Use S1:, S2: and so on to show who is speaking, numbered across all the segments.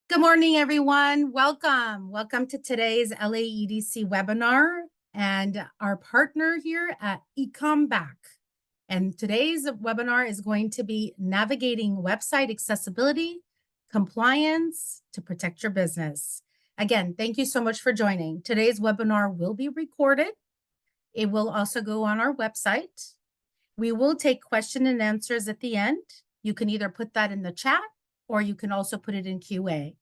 S1: Good morning, everyone. Welcome. Welcome to today's LAEDC webinar and our partner here at EcomBack. And today's webinar is going to be navigating website accessibility, compliance to protect your business. Again, thank you so much for joining. Today's webinar will be recorded. It will also go on our website. We will take question and answers at the end. You can either put that in the chat or you can also put it in Q&A,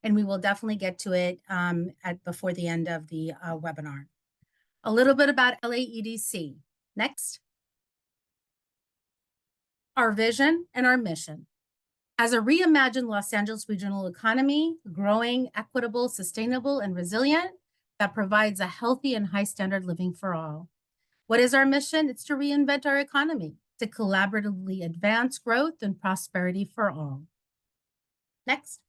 S1: and we will definitely get to it before the end of the webinar. A little bit about LAEDC. Next. Our vision and our mission. As a reimagined Los Angeles regional economy, growing, equitable, sustainable, and resilient, that provides a healthy and high standard living for all. What is our mission? It's to reinvent our economy, to collaboratively advance growth and prosperity for all. Next.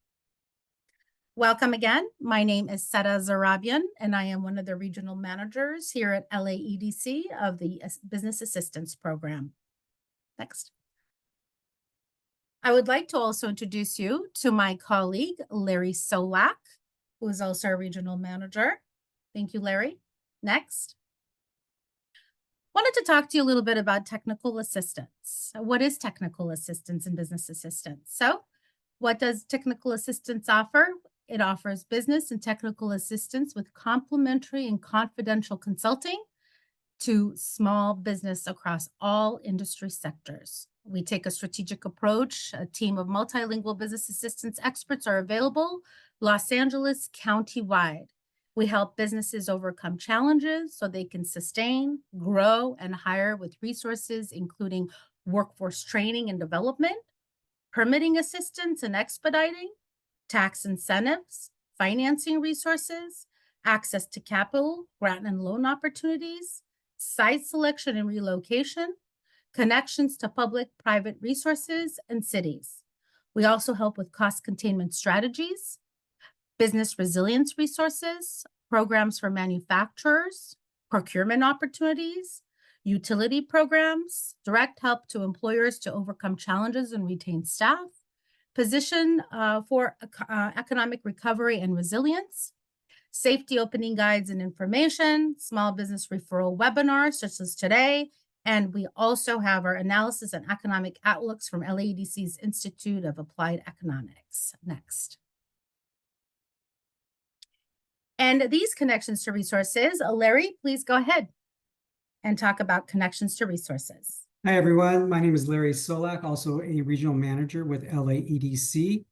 S1: Welcome again. My name is Seda Zarabian, and I am one of the regional managers here at LAEDC of the Business Assistance Program. Next. I would like to also introduce you to my colleague, Larry Solak, who is also our regional manager. Thank you, Larry. Next. Wanted to talk to you a little bit about technical assistance. What is technical assistance and business assistance? So what does technical assistance offer? It offers business and technical assistance with complimentary and confidential consulting to small business across all industry sectors. We take a strategic approach. A team of multilingual business assistance experts are available, Los Angeles county-wide. We help businesses overcome challenges so they can sustain, grow, and hire with resources, including workforce training and development, permitting assistance and expediting, tax incentives, financing resources, access to capital, grant and loan opportunities, site selection and relocation, connections to public-private resources and cities. We also help with cost containment strategies, business resilience resources, programs for manufacturers, procurement opportunities, utility programs, direct help to employers to overcome challenges and retain staff, position for economic recovery and resilience, safety opening guides and information, small business referral webinars such as today, and we also have our analysis and economic outlooks from LAEDC's Institute of Applied Economics. Next. And these connections to resources, Larry, please go ahead and talk about connections to resources.
S2: Hi, everyone. My name is Larry Solak, also a regional manager with LAEDC.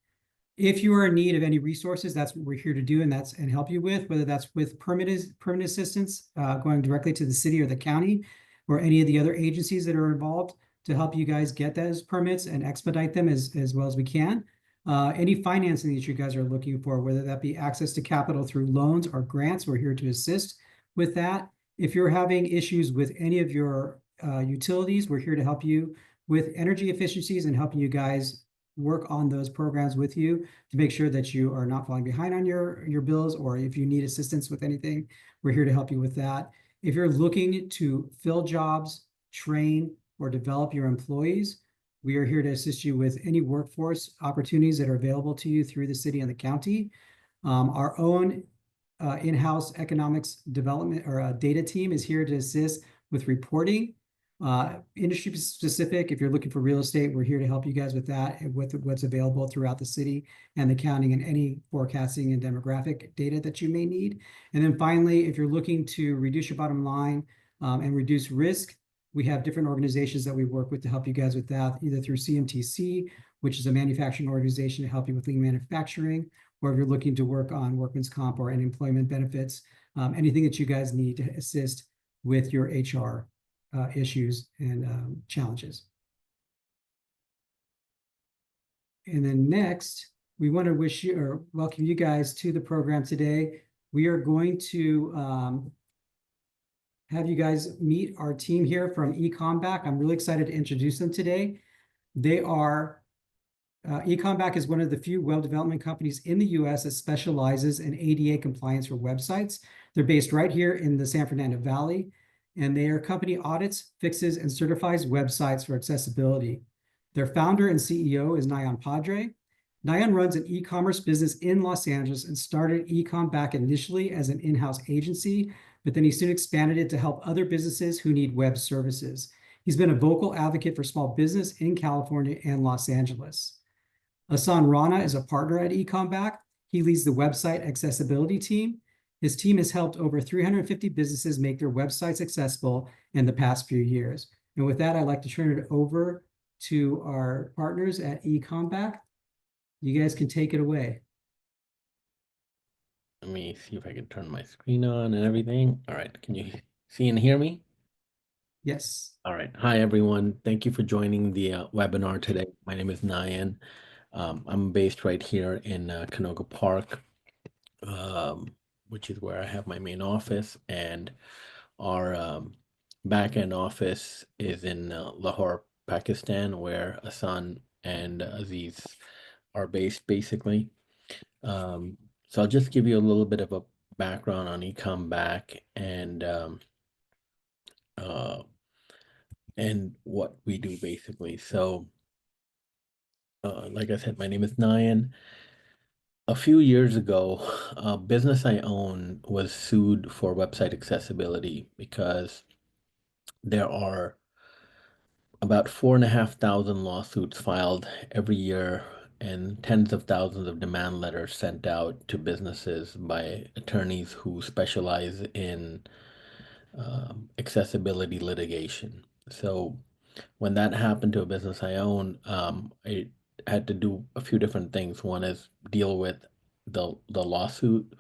S2: If you are in need of any resources, that's what we're here to do and help you with, whether that's with permit assistance, going directly to the city or the county, or any of the other agencies that are involved to help you guys get those permits and expedite them as well as we can. Any financing that you guys are looking for, whether that be access to capital through loans or grants, we're here to assist with that. If you're having issues with any of your utilities, we're here to help you with energy efficiencies and helping you guys work on those programs with you to make sure that you are not falling behind on your bills, or if you need assistance with anything, we're here to help you with that. If you're looking to fill jobs, train, or develop your employees, we are here to assist you with any workforce opportunities that are available to you through the city and the county. Our own in-house economics development or data team is here to assist with reporting. Industry specific, if you're looking for real estate, we're here to help you guys with that and with what's available throughout the city and the county and any forecasting and demographic data that you may need. And then finally, if you're looking to reduce your bottom line and reduce risk, we have different organizations that we work with to help you guys with that, either through CMTC, which is a manufacturing organization to help you with lean manufacturing, or if you're looking to work on workman's comp or unemployment benefits, anything that you guys need to assist with your HR issues and challenges. And then next, we want to wish you or welcome you guys to the program today. We are going to have you guys meet our team here from EcomBack. I'm really excited to introduce them today. They are, EcomBack is one of the few web development companies in the US that specializes in ADA compliance for websites. They're based right here in the San Fernando Valley, and their company audits, fixes, and certifies websites for accessibility. Their founder and CEO is Nayan Padre, Nyan runs an e-commerce business in Los Angeles and started EcomBack initially as an in-house agency, but then he soon expanded it to help other businesses who need web services. He's been a vocal advocate for small business in California and Los Angeles. Hassan Rana is a partner at EcomBack. He leads the website accessibility team. His team has helped over 350 businesses make their websites accessible in the past few years. And with that, I'd like to turn it over to our partners at EcomBack. You guys can take it away.
S3: Let me see if I can turn my screen on and everything. All right, can you see and hear me?
S2: Yes.
S3: All right. Hi, everyone. Thank you for joining the webinar today. My name is Nayan. I'm based right here in Canoga Park, which is where I have my main office, and our back-end office is in Lahore, Pakistan, where Hassan and Aziz are based, basically. So I'll just give you a little bit of a background on EcomBack uh, and what we do, basically. So, like I said, my name is Nayan. A few years ago, a business I own was sued for website accessibility because there are about 4,500 lawsuits filed every year and tens of thousands of demand letters sent out to businesses by attorneys who specialize in accessibility litigation. So when that happened to a business I own, I had to do a few different things. One is deal with the lawsuit.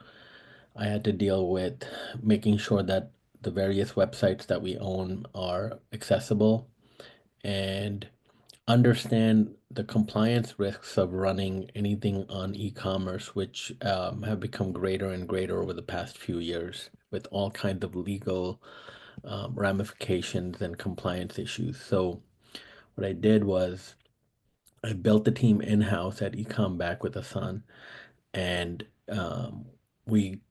S3: I had to deal with making sure that the various websites that we own are accessible and understand the compliance risks of running anything on e-commerce, which have become greater and greater over the past few years with all kinds of legal ramifications and compliance issues. So what I did was I built the team in-house at EcomBack with Hassan, and we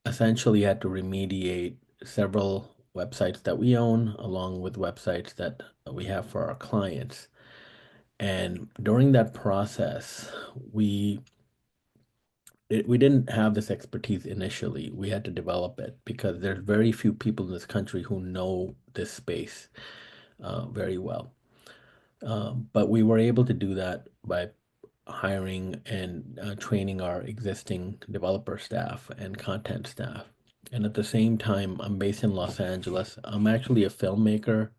S3: essentially had to remediate several websites that we own, along with websites that we have for our clients. And during that process, we didn't have this expertise initially. We had to develop it because there's very few people in this country who know this space very well. But we were able to do that by hiring and training our existing developer staff and content staff. And at the same time, I'm based in Los Angeles. I'm actually a filmmaker.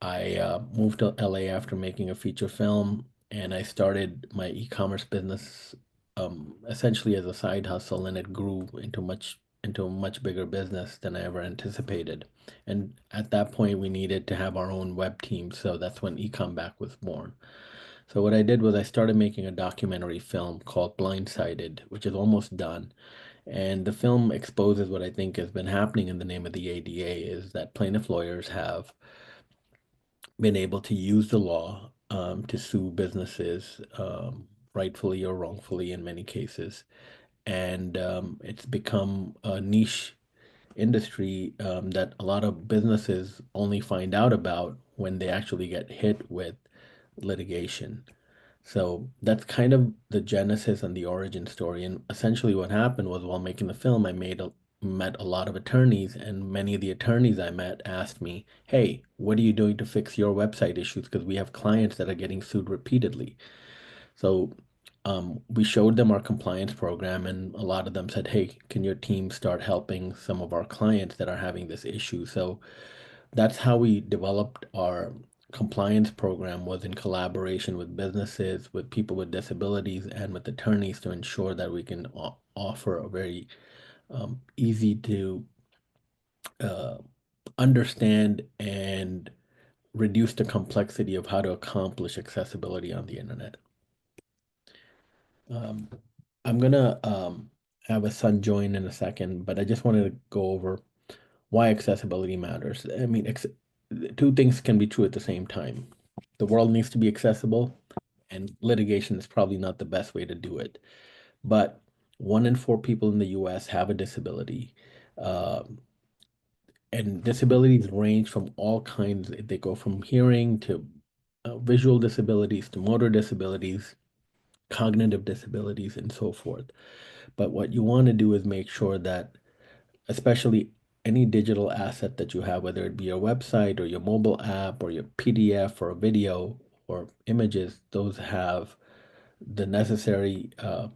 S3: I moved to LA after making a feature film, and I started my e-commerce business essentially as a side hustle, and it grew into a much bigger business than I ever anticipated. And at that point, we needed to have our own web team, so that's when EcomBack was born. So what I did was I started making a documentary film called Blindsided, which is almost done. And the film exposes what I think has been happening in the name of the ADA is that plaintiff lawyers have been able to use the law to sue businesses, rightfully or wrongfully in many cases. And it's become a niche industry that a lot of businesses only find out about when they actually get hit with litigation. So that's kind of the genesis and the origin story. And essentially, what happened was while making the film, met a lot of attorneys, and many of the attorneys I met asked me, "Hey, what are you doing to fix your website issues? Because we have clients that are getting sued repeatedly." So we showed them our compliance program, and a lot of them said, "Hey, can your team start helping some of our clients that are having this issue?" So that's how we developed our compliance program, was in collaboration with businesses, with people with disabilities, and with attorneys to ensure that we can offer a very easy to uh, understand and reduce the complexity of how to accomplish accessibility on the internet. Um, I'm gonna have a son join in a second, but I just wanted to go over why accessibility matters. I mean, two things can be true at the same time. The world needs to be accessible, and litigation is probably not the best way to do it. But 1 in 4 people in the US have a disability. Um, and disabilities range from all kinds. They go from hearing to visual disabilities to motor disabilities. cognitive disabilities, and so forth. But what you want to do is make sure that, especially any digital asset that you have, whether it be your website or your mobile app or your PDF or a video or images, those have the necessary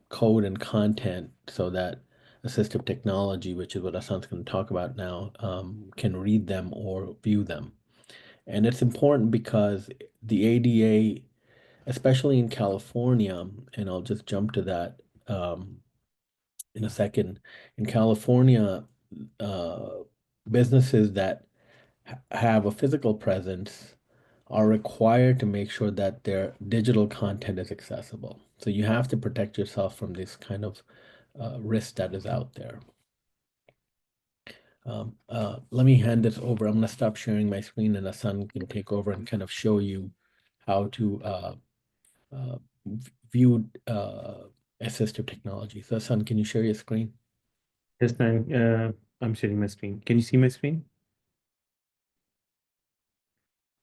S3: code and content so that assistive technology, which is what Asan's going to talk about now, can read them or view them. And it's important because the ADA, especially in California, and I'll just jump to that in a second. In California, businesses that have a physical presence are required to make sure that their digital content is accessible. So you have to protect yourself from this kind of risk that is out there. Let me hand this over. I'm going to stop sharing my screen and Asan can take over and kind of show you how to view assistive technology. So Asan, can you share your screen?
S4: Yes, I'm sharing my screen. Can you see my screen?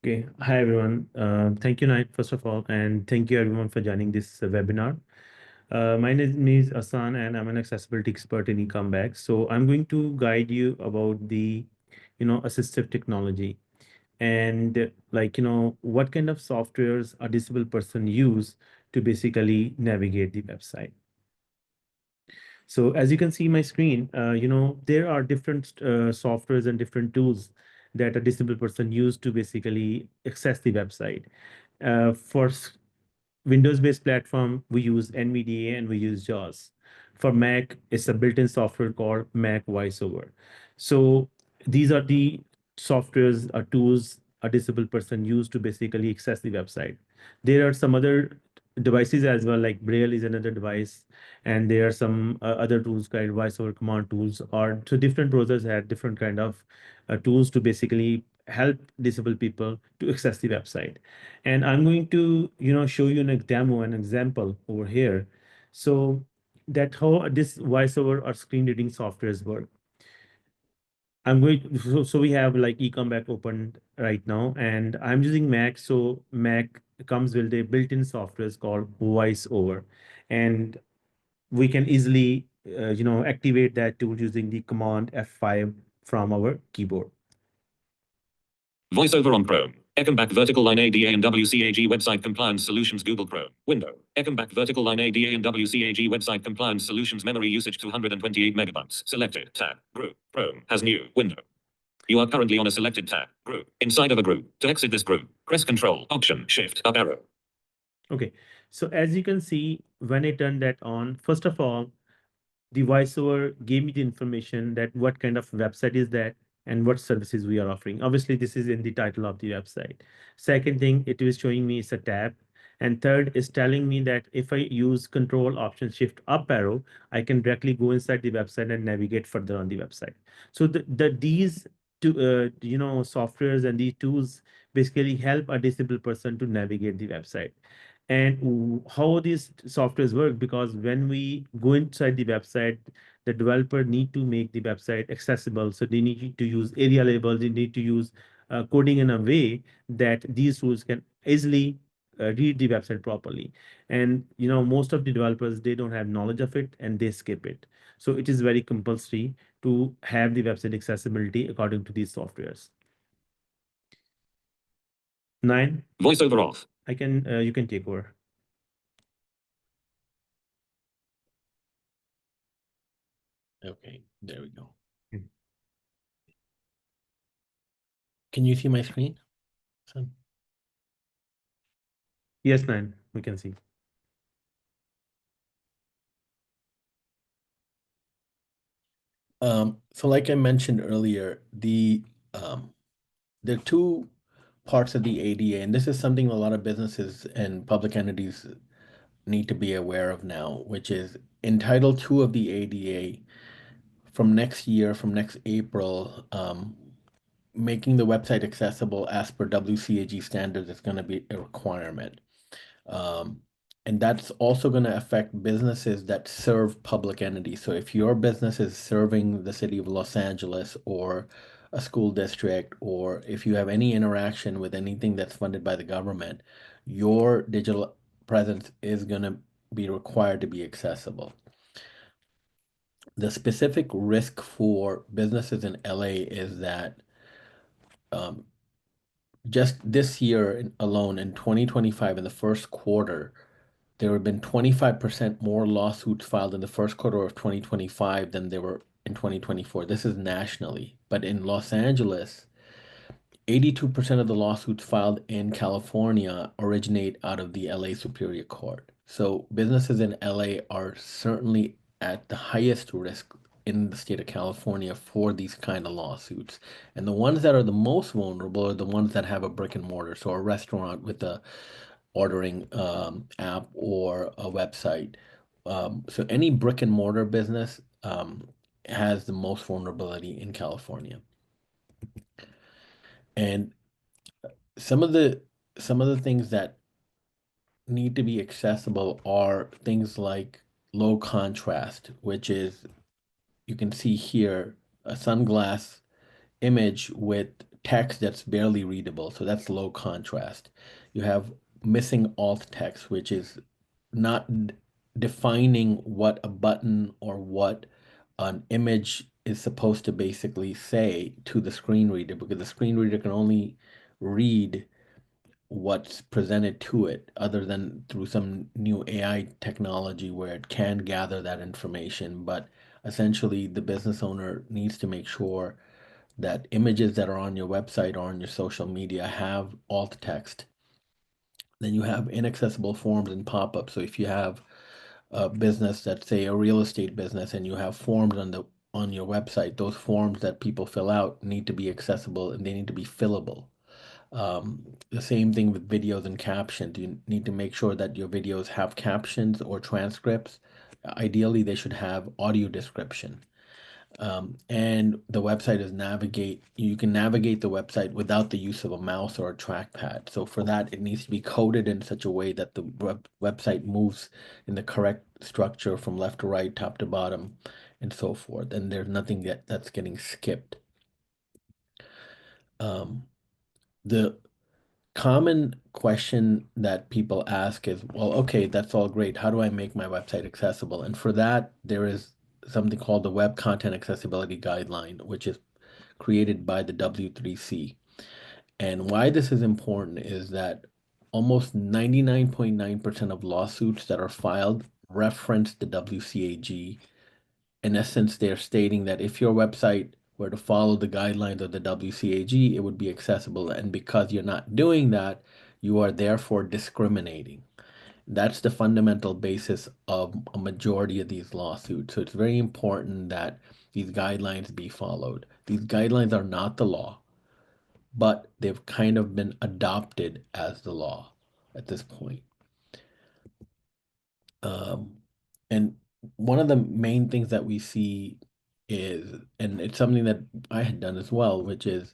S4: Okay. Hi, everyone. Thank you, Knight, first of all, and thank you, everyone, for joining this webinar. My name is Asan, and I'm an accessibility expert in EcomBack. So I'm going to guide you about the, assistive technology and what kind of softwares a disabled person use to basically navigate the website. So as you can see my screen, there are different softwares and different tools that a disabled person use to basically access the website. For Windows-based platform, we use NVDA and we use JAWS. For Mac, it's a built-in software called Mac VoiceOver. So these are the softwares or tools a disabled person use to basically access the website. There are some other devices as well, like Braille is another device, and there are some other tools called VoiceOver command tools, or so different browsers have different kind of tools to basically help disabled people to access the website. And I'm going to, show you a demo, an example over here. So that how this voiceover or screen reading softwares work. So we have like EcomBack open right now, and I'm using Mac. So Mac comes with a built-in software called VoiceOver, and we can easily, activate that tool using the command F5 from our keyboard.
S5: VoiceOver on Chrome. EcomBack vertical line ADA and WCAG website compliance solutions Google Chrome. Window. EcomBack vertical line ADA and WCAG website compliance solutions memory usage 228 megabytes. Selected tab. Group. Chrome has new window. You are currently on a selected tab. Group. Inside of a group. To exit this group, press Control, Option, Shift, up arrow.
S4: Okay. So as you can see, when I turn that on, first of all, the voiceover gave me the information that what kind of website is that and what services we are offering. Obviously, this is in the title of the website. Second thing, it is showing me it's a tab. And third is telling me that if I use Control Option Shift up arrow, I can directly go inside the website and navigate further on the website. So these two, softwares and these tools basically help a disabled person to navigate the website. And how these softwares work, because when we go inside the website, the developer need to make the website accessible. So they need to use area labels, they need to use coding in a way that these tools can easily read the website properly. And most of the developers, they don't have knowledge of it and they skip it. So it is very compulsory to have the website accessibility according to these softwares. 9.
S5: VoiceOver off.
S4: You can take over.
S3: Okay, there we go.
S4: Hmm.
S3: Can you see my screen? Son?
S4: Yes, 9, we can see.
S3: So like I mentioned earlier, there are two parts of the ADA, and this is something a lot of businesses and public entities need to be aware of now, which is in Title II of the ADA, from next year, from next April, making the website accessible as per WCAG standards is going to be a requirement. And that's also going to affect businesses that serve public entities. So if your business is serving the city of Los Angeles or a school district, or if you have any interaction with anything that's funded by the government, your digital presence is going to be required to be accessible. The specific risk for businesses in LA is that just this year alone, in 2025, in the first quarter, there have been 25% more lawsuits filed in the first quarter of 2025 than there were in 2024. This is nationally. But in Los Angeles, 82% of the lawsuits filed in California originate out of the LA Superior Court. So businesses in LA are certainly at the highest risk in the state of California for these kind of lawsuits. And the ones that are the most vulnerable are the ones that have a brick and mortar. So a restaurant with a ordering app or a website. So any brick and mortar business has the most vulnerability in California. And some of the things that need to be accessible are things like low contrast, which is, you can see here, a sunglass image with text that's barely readable. So that's low contrast. You have missing alt text, which is not defining what a button or what an image is supposed to basically say to the screen reader, because the screen reader can only read what's presented to it, other than through some new AI technology where it can gather that information. But essentially, the business owner needs to make sure that images that are on your website or on your social media have alt text. Then you have inaccessible forms and pop-ups. So if you have a business that's, say, a real estate business, and you have forms on your website, those forms that people fill out need to be accessible and they need to be fillable. The same thing with videos and captions. You need to make sure that your videos have captions or transcripts. Ideally, they should have audio description. And the website is you can navigate the website without the use of a mouse or a trackpad. So for that, it needs to be coded in such a way that the website moves in the correct structure from left to right, top to bottom, and so forth. And there's nothing that's getting skipped. The common question that people ask is, well, okay, that's all great. How do I make my website accessible? And for that, there is something called the Web Content Accessibility Guideline, which is created by the W3C. And why this is important is that almost 99.9% of lawsuits that are filed reference the WCAG. In essence, they're stating that if your website were to follow the guidelines of the WCAG, it would be accessible. And because you're not doing that, you are therefore discriminating. That's the fundamental basis of a majority of these lawsuits. So it's very important that these guidelines be followed. These guidelines are not the law, but they've kind of been adopted as the law at this point. And one of the main things that we see is, and it's something that I had done as well, which is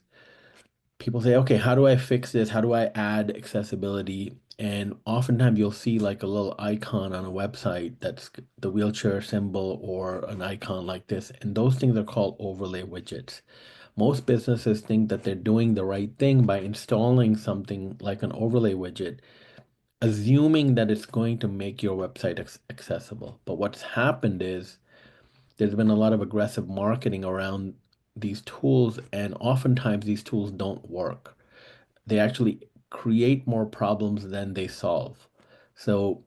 S3: people say, okay, how do I fix this? How do I add accessibility? And oftentimes you'll see like a little icon on a website that's the wheelchair symbol or an icon like this. And those things are called overlay widgets. Most businesses think that they're doing the right thing by installing something like an overlay widget, assuming that it's going to make your website accessible. But what's happened is there's been a lot of aggressive marketing around these tools, and oftentimes these tools don't work. They actually create more problems than they solve. So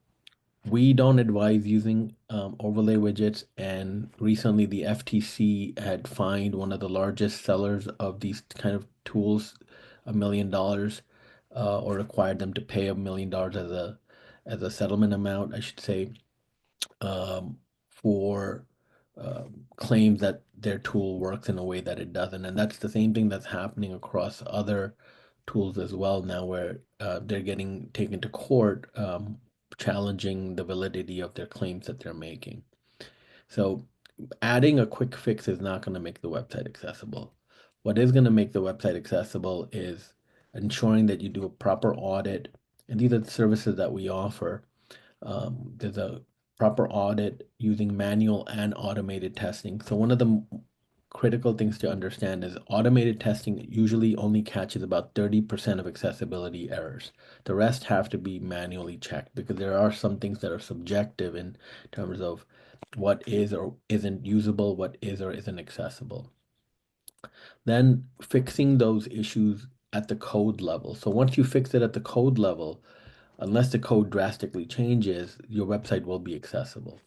S3: we don't advise using overlay widgets, and recently the FTC had fined one of the largest sellers of these kind of tools $1 million, or required them to pay $1 million as a settlement amount, I should say, for claims that their tool works in a way that it doesn't. And that's the same thing that's happening across other tools as well now, where they're getting taken to court, challenging the validity of their claims that they're making. So adding a quick fix is not going to make the website accessible. What is going to make the website accessible is ensuring that you do a proper audit. And these are the services that we offer. There's a proper audit using manual and automated testing. So one of the critical things to understand is automated testing usually only catches about 30% of accessibility errors. The rest have to be manually checked because there are some things that are subjective in terms of what is or isn't usable, what is or isn't accessible. Then fixing those issues at the code level. So once you fix it at the code level, unless the code drastically changes, your website will be accessible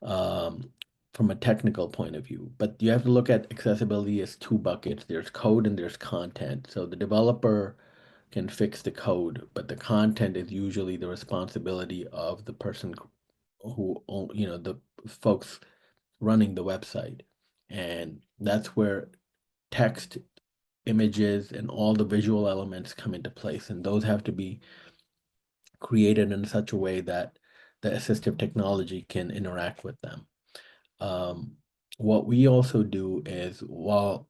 S3: from a technical point of view. But you have to look at accessibility as two buckets. There's code and there's content. So the developer can fix the code, but the content is usually the responsibility of the person who, the folks running the website. And that's where text, images, and all the visual elements come into place. And those have to be created in such a way that the assistive technology can interact with them. What we also do is, while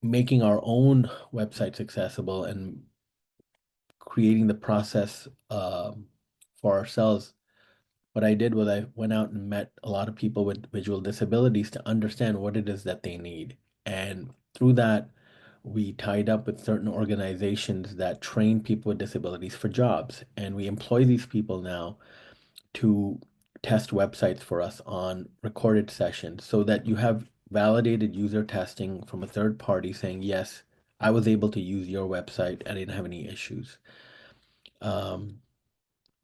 S3: making our own websites accessible and creating the process for ourselves, what I did was I went out and met a lot of people with visual disabilities to understand what it is that they need. And through that, we tied up with certain organizations that train people with disabilities for jobs. And we employ these people now to test websites for us on recorded sessions so that you have validated user testing from a third party saying, yes, I was able to use your website. I didn't have any issues.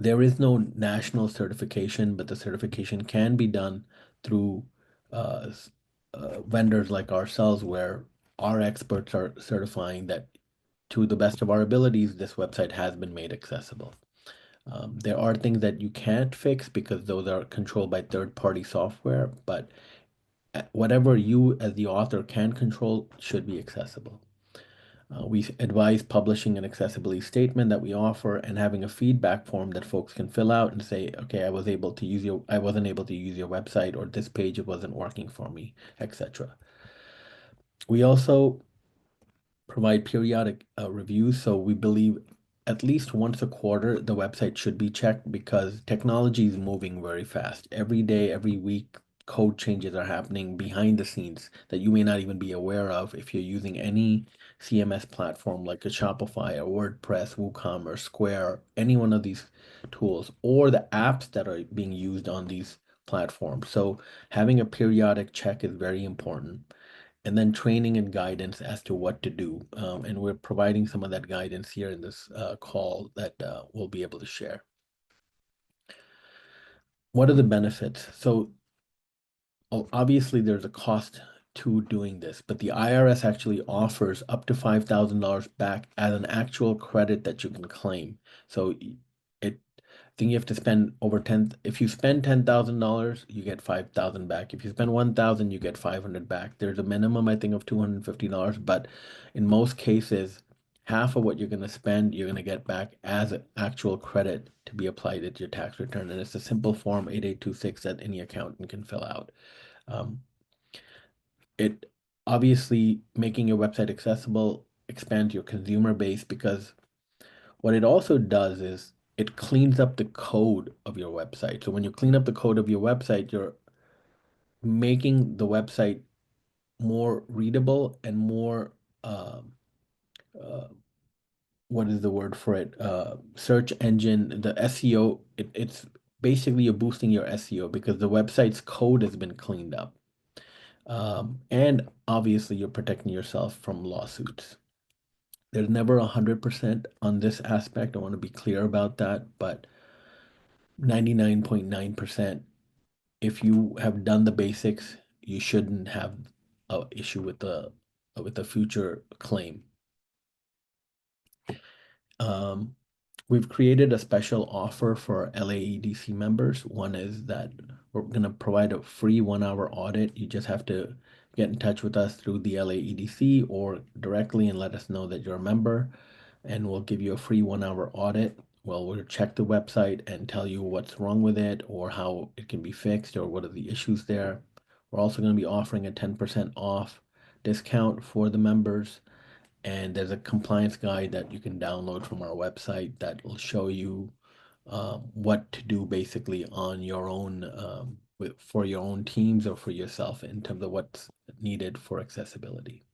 S3: There is no national certification, but the certification can be done through vendors like ourselves, where our experts are certifying that to the best of our abilities, this website has been made accessible. There are things that you can't fix because those are controlled by third-party software, but whatever you as the author can control should be accessible. We advise publishing an accessibility statement that we offer and having a feedback form that folks can fill out and say, okay, I wasn't able to use your website, or this page, it wasn't working for me, etc. We also provide periodic reviews. So we believe at least once a quarter, the website should be checked because technology is moving very fast. Every day, every week, code changes are happening behind the scenes that you may not even be aware of if you're using any CMS platform like a Shopify or WordPress, WooCommerce, Square, any one of these tools, or the apps that are being used on these platforms. So having a periodic check is very important. And then training and guidance as to what to do. And we're providing some of that guidance here in this call that we'll be able to share. What are the benefits? So obviously there's a cost to doing this, but the IRS actually offers up to $5,000 back as an actual credit that you can claim. So I think you have to spend over if you spend $10,000, you get 5,000 back. If you spend 1,000, you get 500 back. There's a minimum, I think, of $250, but in most cases, half of what you're going to spend, you're going to get back as an actual credit to be applied at your tax return. And it's a simple form 8826 that any accountant can fill out. It obviously, making your website accessible expands your consumer base, because what it also does is it cleans up the code of your website. So when you clean up the code of your website, you're making the website more readable and more, what is the word for it? Search engine, the SEO, it's basically you're boosting your SEO because the website's code has been cleaned up. And obviously you're protecting yourself from lawsuits. There's never 100% on this aspect. I want to be clear about that, but 99.9%, if you have done the basics, you shouldn't have an issue with the future claim. We've created a special offer for LAEDC members. One is that we're going to provide a free 1-hour audit. You just have to get in touch with us through the LAEDC or directly and let us know that you're a member, and we'll give you a free 1-hour audit. Well, we'll check the website and tell you what's wrong with it or how it can be fixed or what are the issues there. We're also going to be offering a 10% off discount for the members. And there's a compliance guide that you can download from our website that will show you what to do basically on your own for your own teams or for yourself in terms of what's needed for accessibility.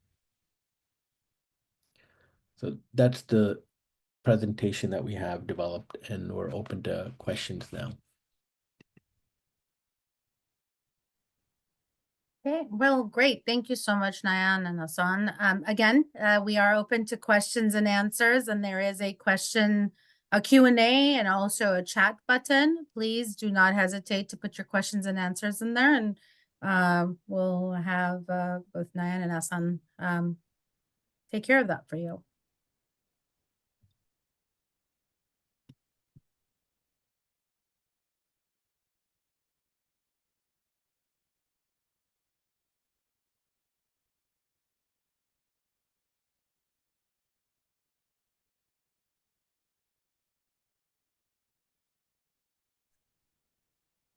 S3: So that's the presentation that we have developed, and we're open to questions now.
S1: Okay, well, great. Thank you so much, Nayan and Hassan. Again, we are open to questions and answers, and there is a Q&A and also a chat button. Please do not hesitate to put your questions and answers in there, and we'll have both Nayan and Hassan take care of that for you.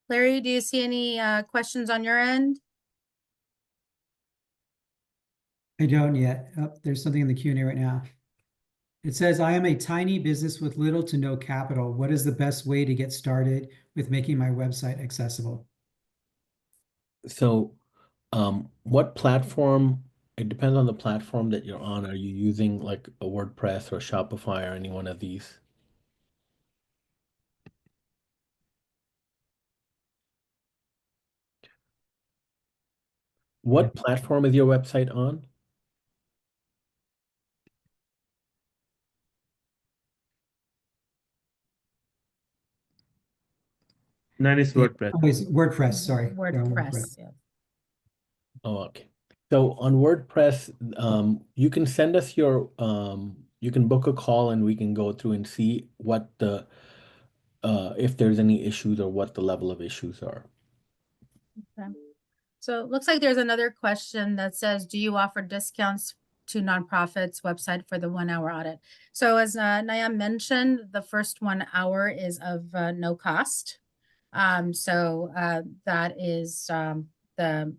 S1: Larry, do you see any questions on your end?
S2: I don't yet. Oh, there's something in the Q&A right now. It says, I am a tiny business with little to no capital. What is the best way to get started with making my website accessible?
S3: So, what platform? It depends on the platform that you're on. Are you using like a WordPress or Shopify or any one of these? What platform is your website on?
S4: Mine is WordPress.
S2: Oh, it's WordPress, sorry. They're on
S1: WordPress, yeah.
S3: Oh, okay. So on WordPress, you can send us your, you can book a call and we can go through and see what the, if there's any issues or what the level of issues are.
S1: Okay. So it looks like there's another question that says, do you offer discounts to nonprofits website for the 1 hour audit? So as Nayam mentioned, the first 1 hour is of no cost. That is the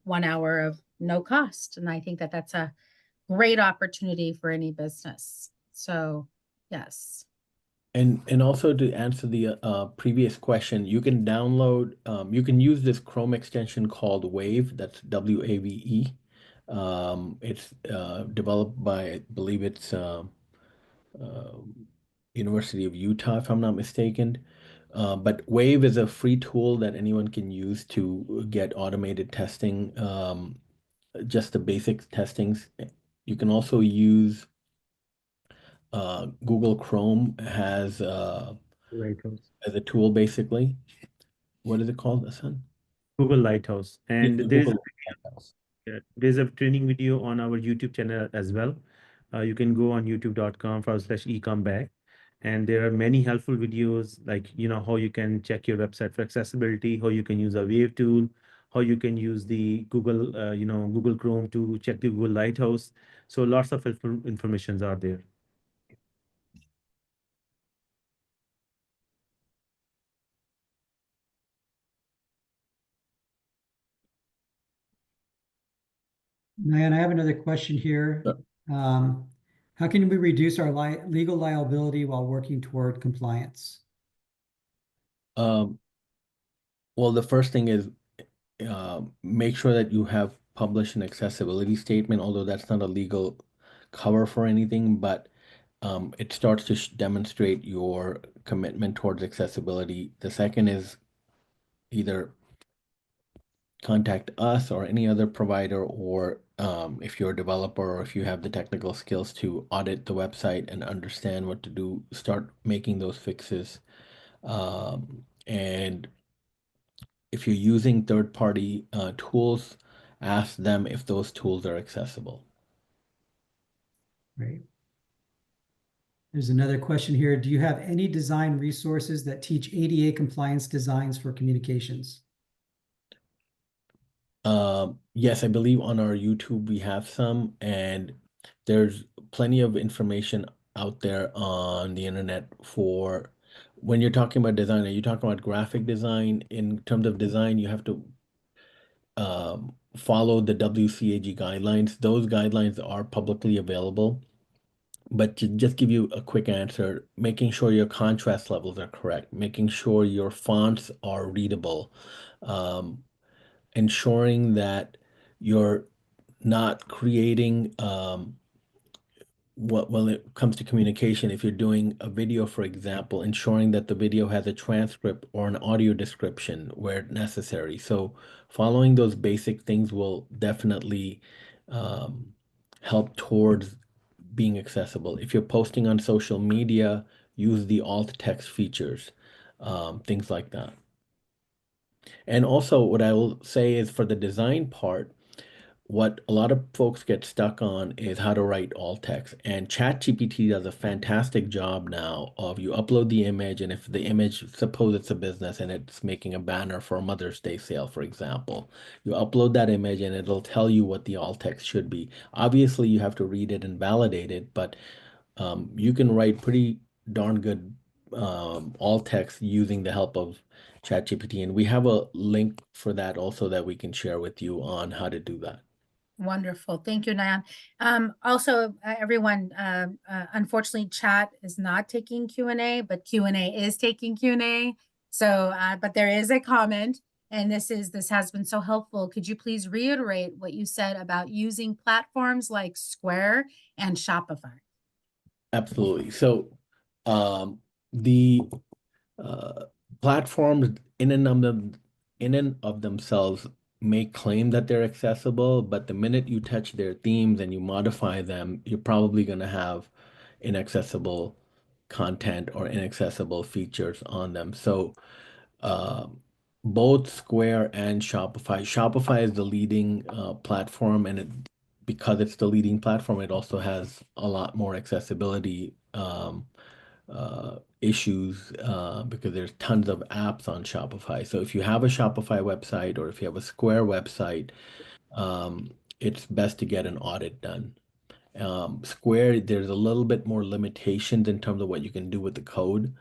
S1: 1 hour of no cost. And I think that that's a great opportunity for any business. So yes.
S3: And also to answer the previous question, you can download, you can use this Chrome extension called Wave, that's WAVE. It's developed by, I believe it's University of Utah, if I'm not mistaken. But Wave is a free tool that anyone can use to get automated testing, just the basic testings. You can also use Google Chrome has as a tool, basically. What is it called, Hassan?
S4: Google Lighthouse. And
S3: Google Lighthouse.
S4: there's a training video on our YouTube channel as well. You can go on youtube.com/EcomBack. And there are many helpful videos like, how you can check your website for accessibility, how you can use a Wave tool, how you can use the Google, Google Chrome to check the Google Lighthouse. So lots of helpful informations are there.
S2: Nayan, I have another question here. How can we reduce our legal liability while working toward compliance?
S3: Well, the first thing is make sure that you have published an accessibility statement, although that's not a legal cover for anything, but it starts to demonstrate your commitment towards accessibility. The second is either contact us or any other provider, or if you're a developer or if you have the technical skills to audit the website and understand what to do, start making those fixes. And if you're using third-party tools, ask them if those tools are accessible.
S2: Right. There's another question here. Do you have any design resources that teach ADA compliance designs for communications?
S3: Yes, I believe on our YouTube we have some, and there's plenty of information out there on the internet for when you're talking about design. Are you talking about graphic design? In terms of design, you have to follow the WCAG guidelines. Those guidelines are publicly available, but to just give you a quick answer, making sure your contrast levels are correct, making sure your fonts are readable, ensuring that you're not creating when it comes to communication, if you're doing a video, for example, ensuring that the video has a transcript or an audio description where necessary. So following those basic things will definitely help towards being accessible. If you're posting on social media, use the alt text features, things like that. And also, what I will say is for the design part, what a lot of folks get stuck on is how to write alt text. And ChatGPT does a fantastic job now of you upload the image, and if the image, suppose it's a business and it's making a banner for a Mother's Day sale, for example, you upload that image and it'll tell you what the alt text should be. Obviously, you have to read it and validate it, but you can write pretty darn good alt text using the help of ChatGPT. And we have a link for that also that we can share with you on how to do that.
S1: Wonderful. Thank you, Nayan. Also, everyone, unfortunately, chat is not taking Q&A, but Q&A is taking Q&A. So, but there is a comment, and this has been so helpful. Could you please reiterate what you said about using platforms like Square and Shopify?
S3: Absolutely. So the platforms in and of themselves may claim that they're accessible, but the minute you touch their themes and you modify them, you're probably going to have inaccessible content or inaccessible features on them. So both Square and Shopify. Shopify is the leading platform, and because it's the leading platform, it also has a lot more accessibility issues because there's tons of apps on Shopify. So if you have a Shopify website or if you have a Square website, it's best to get an audit done. Square, there's a little bit more limitations in terms of what you can do with the code.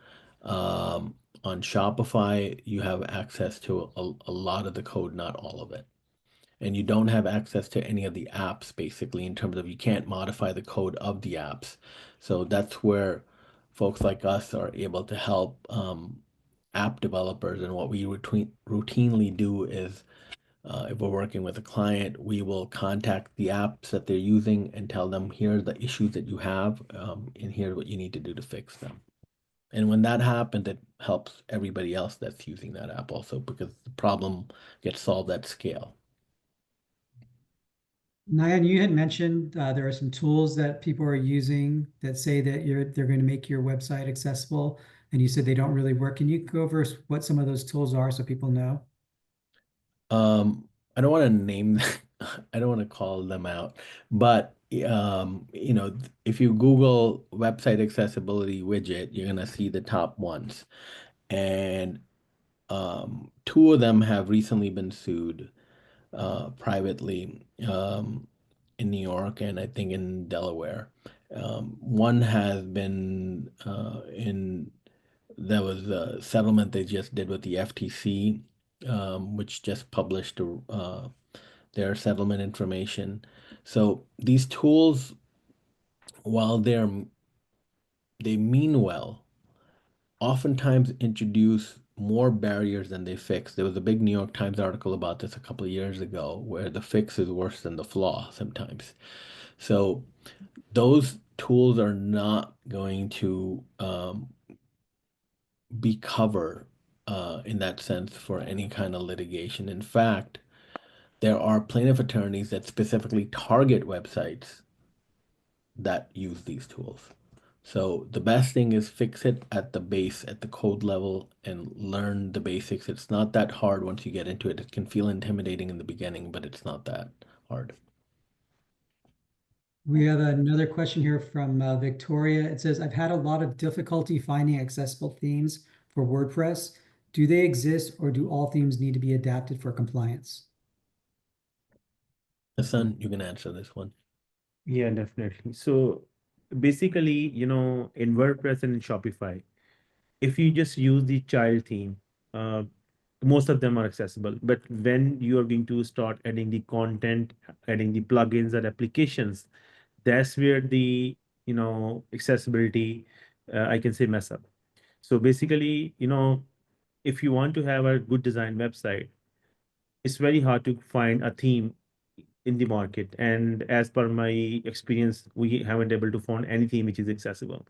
S3: On Shopify, you have access to a lot of the code, not all of it. And you don't have access to any of the apps, basically, in terms of you can't modify the code of the apps. So that's where folks like us are able to help app developers. And what we routinely do is if we're working with a client, we will contact the apps that they're using and tell them, here are the issues that you have, and here's what you need to do to fix them. And when that happens, it helps everybody else that's using that app also, because the problem gets solved at scale.
S2: Nayan, you had mentioned there are some tools that people are using that say that they're going to make your website accessible, and you said they don't really work. Can you go over what some of those tools are so people know?
S3: I don't want to name I don't want to call them out, but if you Google website accessibility widget, you're gonna see the top ones. And two of them have recently been sued privately in New York and I think in Delaware. One has been there was a settlement they just did with the FTC, which just published their settlement information. So these tools, while they mean well, oftentimes introduce more barriers than they fix. There was a big New York Times article about this a couple of years ago where the fix is worse than the flaw sometimes. So those tools are not going to be covered in that sense for any kind of litigation. In fact, there are plaintiff attorneys that specifically target websites that use these tools. So the best thing is fix it at the base, at the code level, and learn the basics. It's not that hard once you get into it. It can feel intimidating in the beginning, but it's not that hard.
S2: We have another question here from Victoria. It says, I've had a lot of difficulty finding accessible themes for WordPress. Do they exist, or do all themes need to be adapted for compliance?
S3: Hassan, you can answer this one.
S4: Yeah, definitely. So basically, in WordPress and in Shopify, if you just use the child theme, most of them are accessible. But when you are going to start adding the content, adding the plugins and applications, that's where the accessibility, I can say, mess up. So basically, if you want to have a good design website, it's very hard to find a theme in the market. And as per my experience, we haven't able to find any theme which is accessible.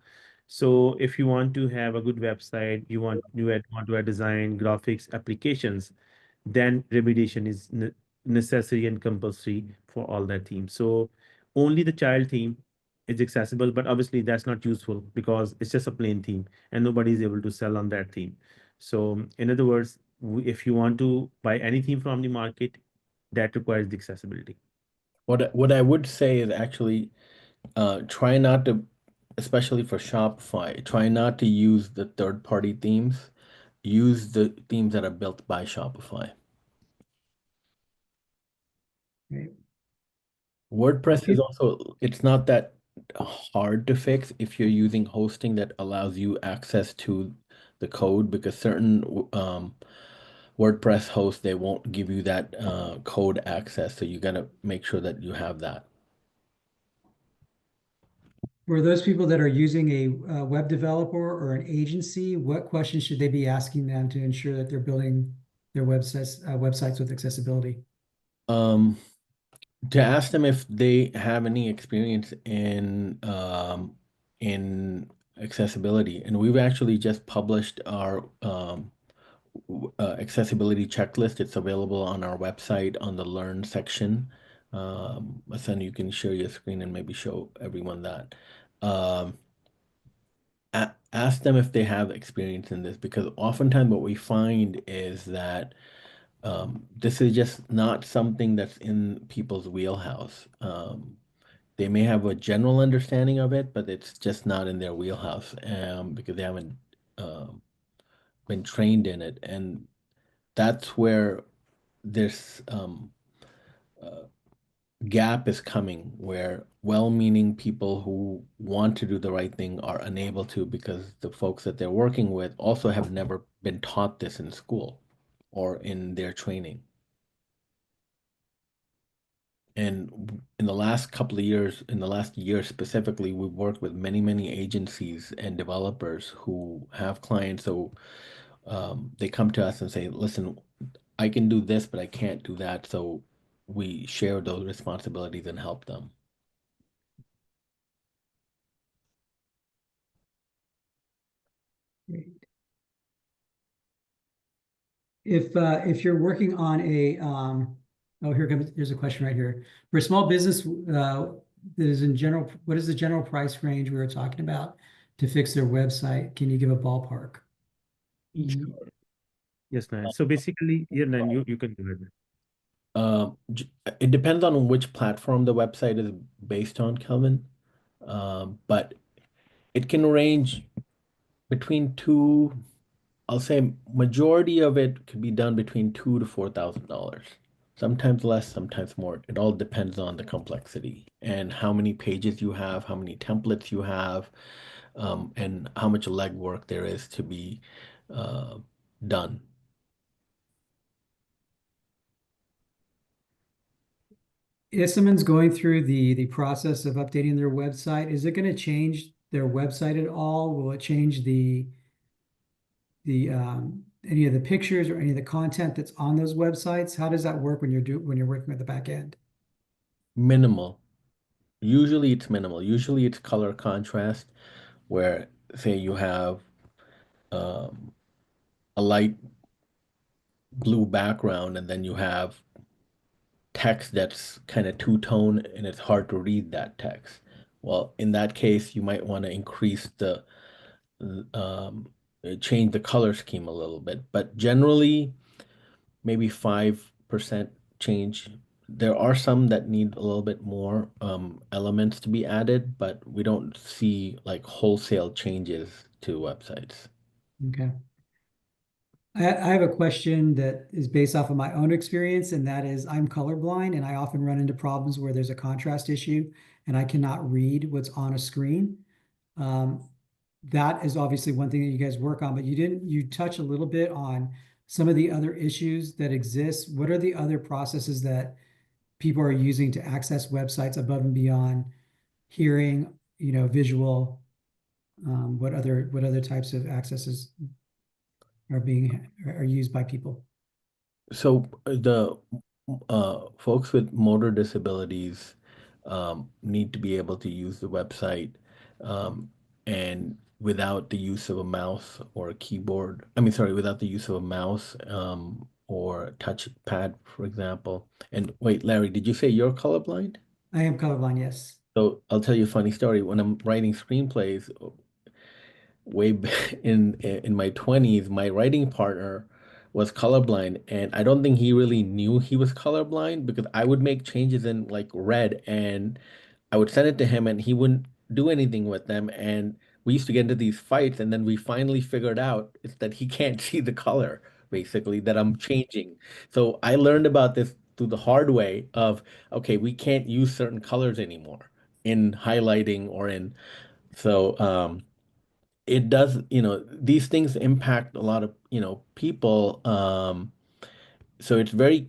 S4: So if you want to have a good website, you want to add design, graphics, applications, then remediation is necessary and compulsory for all that theme. So only the child theme is accessible, but obviously that's not useful because it's just a plain theme and nobody is able to sell on that theme. So in other words, if you want to buy any theme from the market, that requires the accessibility.
S3: What I would say is actually try not to, especially for Shopify, try not to use the third-party themes. Use the themes that are built by Shopify.
S2: Right.
S3: WordPress
S2: Okay.
S3: is also, it's not that hard to fix if you're using hosting that allows you access to the code, because certain WordPress hosts, they won't give you that code access. So you gotta make sure that you have that.
S2: For those people that are using a web developer or an agency, what questions should they be asking them to ensure that they're building their websites with accessibility?
S3: To ask them if they have any experience in accessibility, and we've actually just published our accessibility checklist. It's available on our website on the Learn section. Then you can share your screen and maybe show everyone that. Ask them if they have experience in this, because oftentimes what we find is that this is just not something that's in people's wheelhouse. They may have a general understanding of it, but it's just not in their wheelhouse because they haven't been trained in it. And that's where this gap is coming, where well-meaning people who want to do the right thing are unable to, because the folks that they're working with also have never been taught this in school or in their training. And in the last couple of years, in the last year specifically, we've worked with many, many agencies and developers who have clients. So they come to us and say, listen, I can do this, but I can't do that. So we share those responsibilities and help them.
S2: Great. If you're working on a oh, here's a question right here. For a small business that is in general, what is the general price range we were talking about to fix their website? Can you give a ballpark?
S4: Yes, Nan. So basically, yeah, Nan, you can do it.
S3: It depends on which platform the website is based on, Kelvin. But it can range between I'll say majority of it could be done between $2,000 to $4,000. Sometimes less, sometimes more. It all depends on the complexity and how many pages you have, how many templates you have, and how much legwork there is to be done.
S2: If someone's going through the process of updating their website, is it going to change their website at all? Will it change the any of the pictures or any of the content that's on those websites? How does that work when you're working with the back end?
S3: Minimal. Usually it's minimal. Usually it's color contrast, where say you have a light blue background and then you have text that's kind of two-tone and it's hard to read that text. Well, in that case, you might want to increase change the color scheme a little bit, but generally maybe 5% change. There are some that need a little bit more elements to be added, but we don't see like wholesale changes to websites.
S2: Okay. I have a question that is based off of my own experience, and that is I'm colorblind, and I often run into problems where there's a contrast issue and I cannot read what's on a screen. That is obviously one thing that you guys work on, but you touch a little bit on some of the other issues that exist. What are the other processes that people are using to access websites above and beyond hearing, visual, what other types of accesses are used by people?
S3: So the folks with motor disabilities need to be able to use the website and without the use of a mouse or a keyboard. I mean, sorry, without the use of a mouse or a touchpad, for example. And wait, Larry, did you say you're colorblind?
S2: I am colorblind, yes.
S3: So I'll tell you a funny story. When I'm writing screenplays, in my 20s, my writing partner was colorblind, and I don't think he really knew he was colorblind because I would make changes in like red and I would send it to him and he wouldn't do anything with them, and we used to get into these fights, and then we finally figured out is that he can't see the color basically that I'm changing. So I learned about this through the hard way of okay, we can't use certain colors anymore in highlighting or in so it does, these things impact a lot of, people. So it's very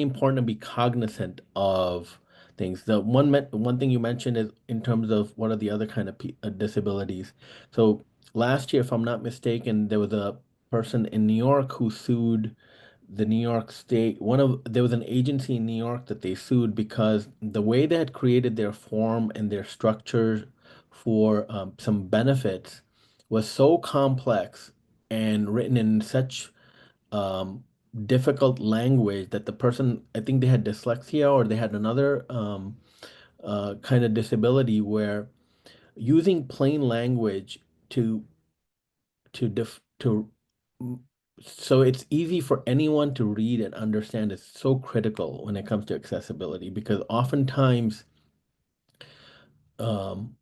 S3: important to be cognizant of things. The one thing you mentioned is in terms of what are the other kind of disabilities. So last year, if I'm not mistaken, there was a person in New York who sued the New York State. There was an agency in New York that they sued because the way they had created their form and their structure for some benefits was so complex and written in such um, difficult language that the person, I think they had dyslexia or they had another kind of disability where using plain language to to def to mm, so it's easy for anyone to read and understand is so critical when it comes to accessibility because oftentimes um,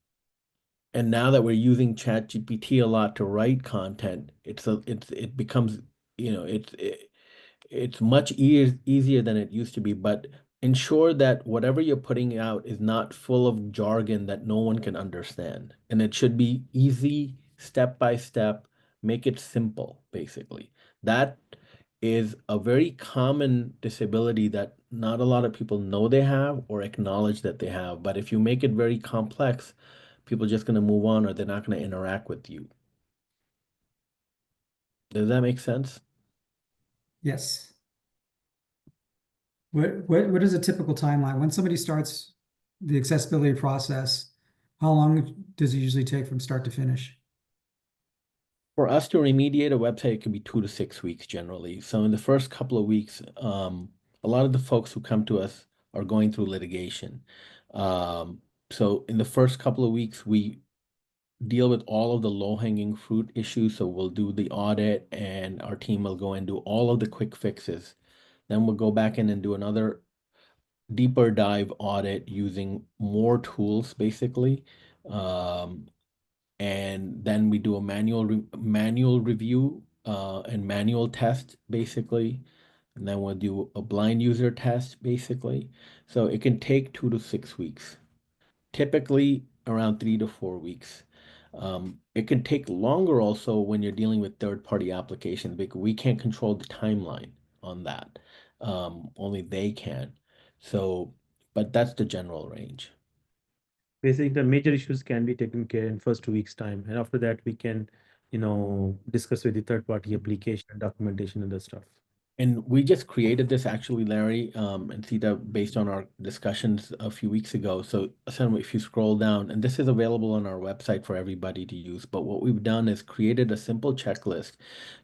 S3: and now that we're using ChatGPT a lot to write content, it becomes, it's much easier than it used to be, but ensure that whatever you're putting out is not full of jargon that no one can understand. And it should be easy, step by step, make it simple, basically. That is a very common disability that not a lot of people know they have or acknowledge that they have. But if you make it very complex, people are just going to move on or they're not going to interact with you. Does that make sense?
S2: Yes. What is a typical timeline when somebody starts the accessibility process? How long does it usually take from start to finish?
S3: For us to remediate a website, it can be 2 to 6 weeks generally. So in the first couple of weeks, a lot of the folks who come to us are going through litigation. So in the first couple of weeks, we deal with all of the low-hanging fruit issues. So we'll do the audit and our team will go and do all of the quick fixes. Then we'll go back in and do another deeper dive audit using more tools, basically. And then we do a manual review and manual test, basically. And then we'll do a blind user test, basically. So it can take 2 to 6 weeks, typically around 3 to 4 weeks. It can take longer also when you're dealing with third-party applications because we can't control the timeline on that. Only they can. So, but that's the general range.
S4: Basically, the major issues can be taken care in first 2 weeks' time, and after that, we can, discuss with the third-party application, documentation, and the stuff.
S3: And we just created this actually, Larry, and Sita, based on our discussions a few weeks ago. So if you scroll down, and this is available on our website for everybody to use, but what we've done is created a simple checklist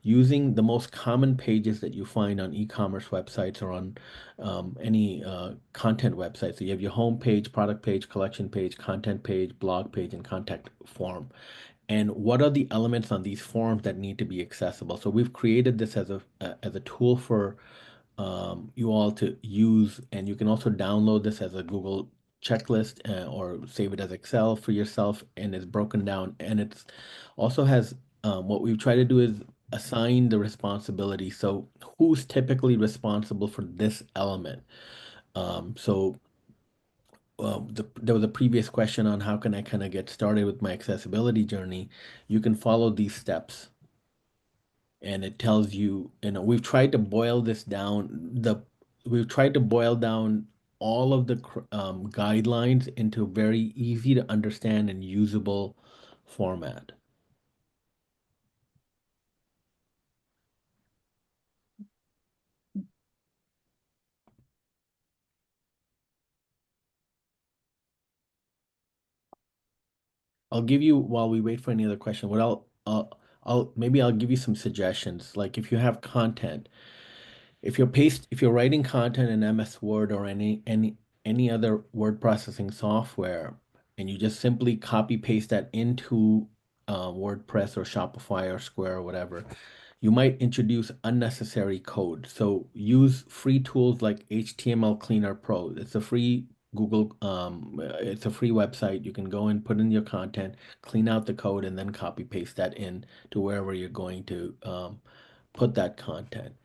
S3: using the most common pages that you find on e-commerce websites or on any content website. So you have your home page, product page, collection page, content page, blog page, and contact form. And what are the elements on these forms that need to be accessible? So we've created this as a tool for you all to use, and you can also download this as a Google checklist or save it as Excel for yourself, and it's broken down. And it's also has what we've tried to do is assign the responsibility. So who's typically responsible for this element? So there was a previous question on how can I kind of get started with my accessibility journey. You can follow these steps and it tells you, we've tried to boil this down. We've tried to boil down all of the guidelines into very easy to understand and usable format. I'll give you, while we wait for any other question, what I'll give you some suggestions. Like if you have content, if you're writing content in MS Word or any other word processing software, and you just simply copy paste that into WordPress or Shopify or Square or whatever, you might introduce unnecessary code. So use free tools like HTML Cleaner Pro. It's a free it's a free website. You can go and put in your content, clean out the code, and then copy paste that in to wherever you're going to put that content.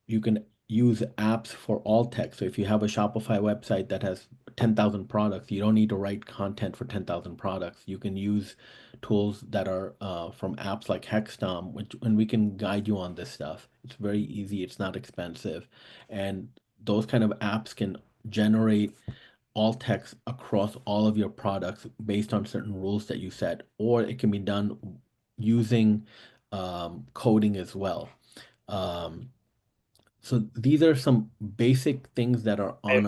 S3: You can use apps for all text. So if you have a Shopify website that has 10,000 products, you don't need to write content for 10,000 products. You can use tools that are from apps like Hexdom, and we can guide you on this stuff. It's very easy. It's not expensive. And those kind of apps can generate all text across all of your products based on certain rules that you set, or it can be done using coding as well. So these are some basic things that are on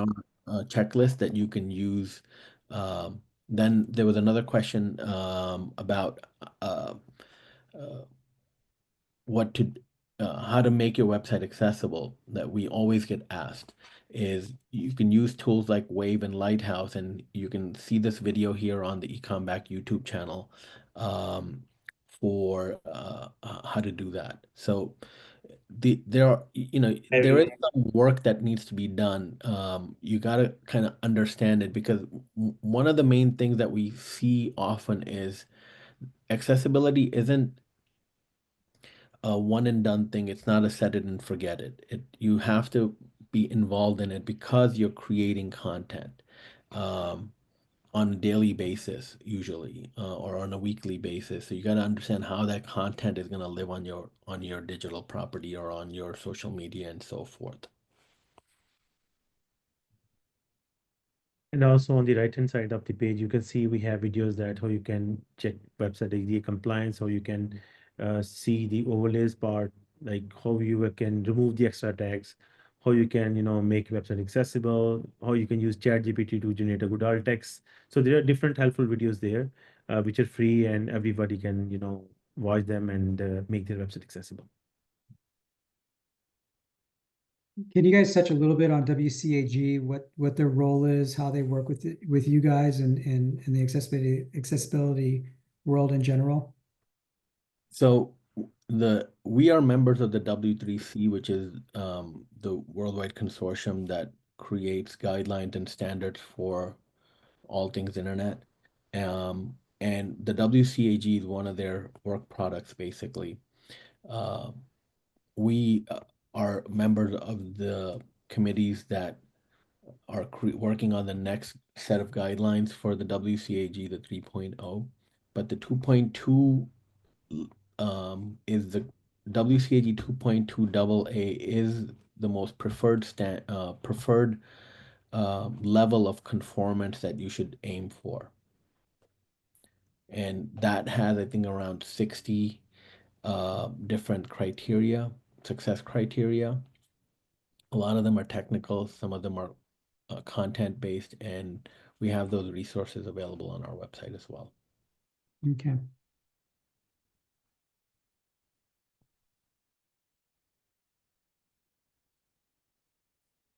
S3: our checklist that you can use. Then there was another question about uh, uh, what to how to make your website accessible that we always get asked. Is you can use tools like Wave and Lighthouse, and you can see this video here on the EcomBack YouTube channel for how to do that. So there are, there is some work that needs to be done. You got to kind of understand it, because one of the main things that we see often is accessibility isn't a one and done thing. It's not a set it and forget it. You have to be involved in it because you're creating content on a daily basis, usually, or on a weekly basis. So you got to understand how that content is going to live on your digital property or on your social media and so forth.
S4: And also on the right-hand side of the page, you can see we have videos that how you can check website ADA compliance, how you can see the overlays part, like how you can remove the extra tags, how you can, make website accessible, how you can use ChatGPT to generate a good alt text. So there are different helpful videos there, which are free and everybody can, watch them and make their website accessible.
S2: Can you guys touch a little bit on WCAG, what their role is, how they work with you guys and the accessibility world in general?
S3: So we are members of the W3C, which is the worldwide consortium that creates guidelines and standards for all things internet. And the WCAG is one of their work products, basically. We are members of the committees that are working on the next set of guidelines for the WCAG, the 3.0. But the 2.2 is the WCAG 2.2 AA is the most preferred level of conformance that you should aim for. And that has, I think, around 60 different success criteria. A lot of them are technical, some of them are content-based, and we have those resources available on our website as well.
S2: Okay.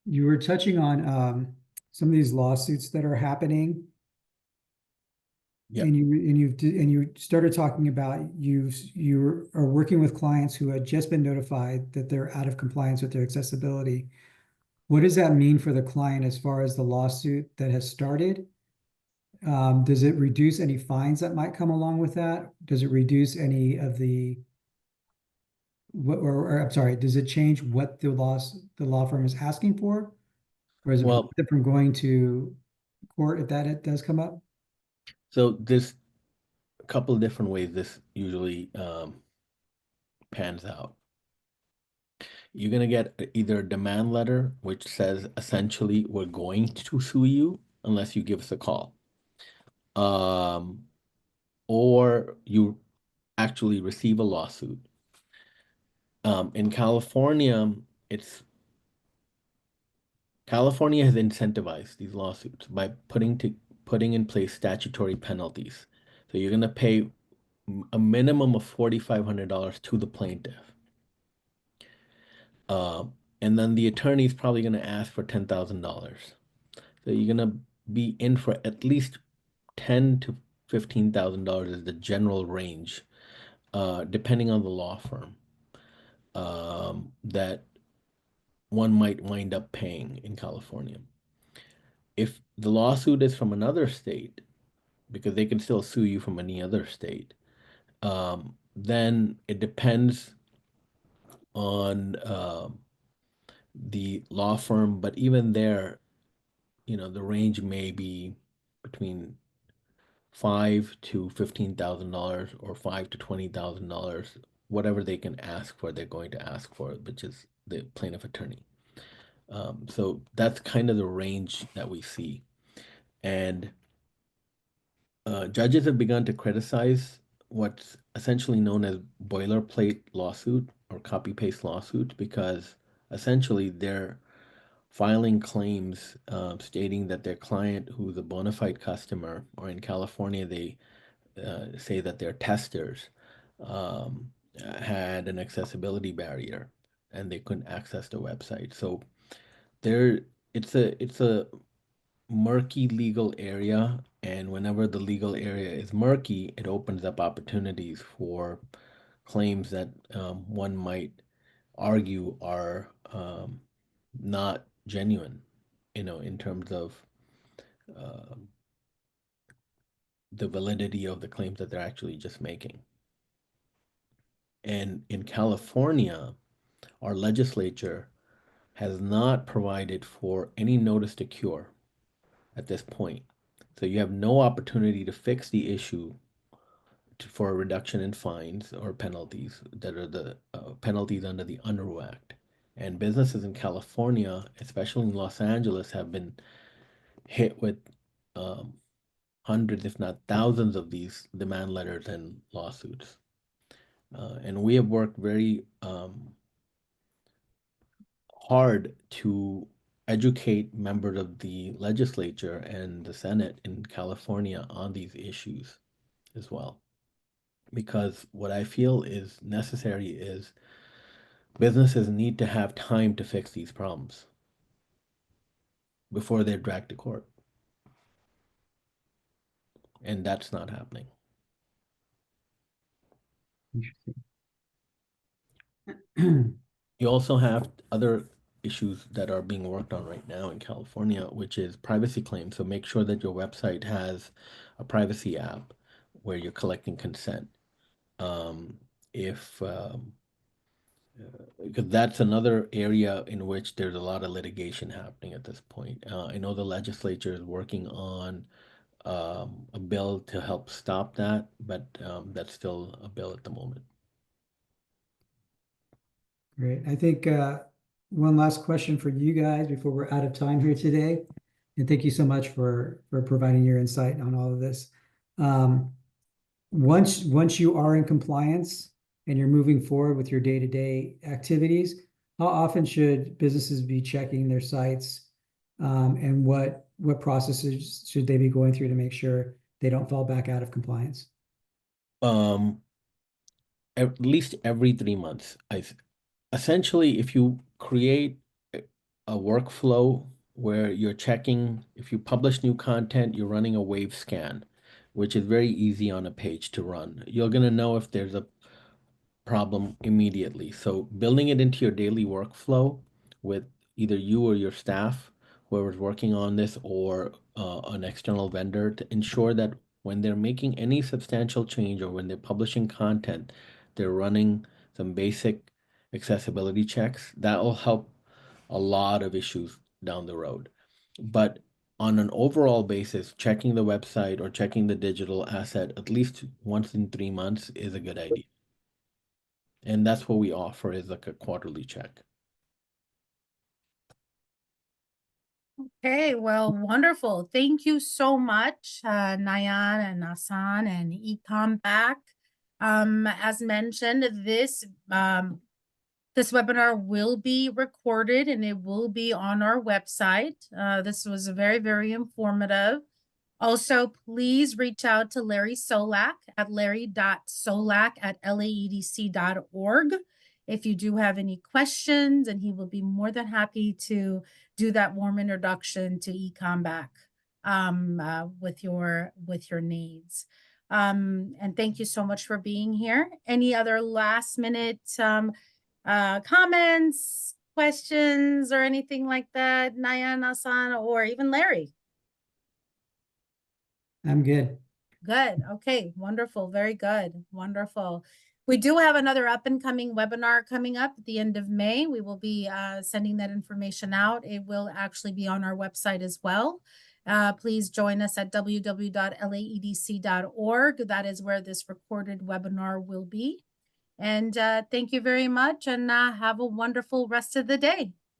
S2: You were touching on some of these lawsuits that are happening.
S3: Yep.
S2: And you started talking about you are working with clients who had just been notified that they're out of compliance with their accessibility. What does that mean for the client as far as the lawsuit that has started? Does it reduce any fines that might come along with that? Does it reduce any of the or I'm sorry, does it change what the law firm is asking for? Or is it
S3: Well,
S2: from going to court if that it does come up?
S3: so there's a couple of different ways this usually pans out. you're gonna get either a demand letter, which says essentially we're going to sue you unless you give us a call. Or you actually receive a lawsuit. In California, California has incentivized these lawsuits by putting in place statutory penalties. So you're gonna pay a minimum of $4,500 to the plaintiff. And then the attorney is probably gonna ask for $10,000. So you're gonna be in for at least $10,000 to $15,000 is the general range, depending on the law firm, that one might wind up paying in California. If the lawsuit is from another state, because they can still sue you from any other state, then it depends on the law firm. But even there, the range may be between $5,000 to $15,000 or $5,000 to $20,000, whatever they can ask for, they're going to ask for, which is the plaintiff attorney. So that's kind of the range that we see. And judges have begun to criticize what's essentially known as boilerplate lawsuit or copy-paste lawsuits, because essentially they're filing claims stating that their client, who's a bona fide customer, or in California, they say that their testers had an accessibility barrier and they couldn't access the website. So it's a murky legal area, and whenever the legal area is murky, it opens up opportunities for claims that one might argue are not genuine, in terms of the validity of the claims that they're actually just making. And in California, our legislature has not provided for any notice to cure at this point. So you have no opportunity to fix the issue for a reduction in fines or penalties that are the penalties under the Unruh Act. And businesses in California, especially in Los Angeles, have been hit with hundreds, if not thousands, of these demand letters and lawsuits. And we have worked very hard to educate members of the legislature and the Senate in California on these issues as well. Because what I feel is necessary is businesses need to have time to fix these problems before they're dragged to court. And that's not happening. You also have other issues that are being worked on right now in California, which is privacy claims. So make sure that your website has a privacy app where you're collecting consent. Because that's another area in which there's a lot of litigation happening at this point. I know the legislature is working on a bill to help stop that, but that's still a bill at the moment.
S2: Great. I think one last question for you guys before we're out of time here today. And thank you so much for providing your insight on all of this. Once you are in compliance and you're moving forward with your day-to-day activities, how often should businesses be checking their sites, and what processes should they be going through to make sure they don't fall back out of compliance?
S3: At least every 3 months. Essentially, if you create a workflow where you're checking, if you publish new content, you're running a wave scan, which is very easy on a page to run. You're going to know if there's a problem immediately. So building it into your daily workflow with either you or your staff, whoever's working on this, or an external vendor, to ensure that when they're making any substantial change or when they're publishing content, they're running some basic accessibility checks. That will help a lot of issues down the road. But on an overall basis, checking the website or checking the digital asset at least once in 3 months is a good idea. And that's what we offer, is like a quarterly check.
S1: Okay, well, wonderful. Thank you so much, Nayan and Hassan and EcomBack. As mentioned, this webinar will be recorded and it will be on our website. This was very, very informative. Also, please reach out to Larry Solak at larry.solak@laedc.org if you do have any questions, and he will be more than happy to do that warm introduction to EcomBack with your needs. And thank you so much for being here. Any other last minute comments, questions, or anything like that, Nayan, Hassan, or even Larry?
S2: I'm good.
S1: Good. Okay. Wonderful. Very good. Wonderful. We do have another up and coming webinar coming up at the end of May. We will be sending that information out. It will actually be on our website as well. Please join us at www.laedc.org. That is where this recorded webinar will be. And thank you very much, and have a wonderful rest of the day.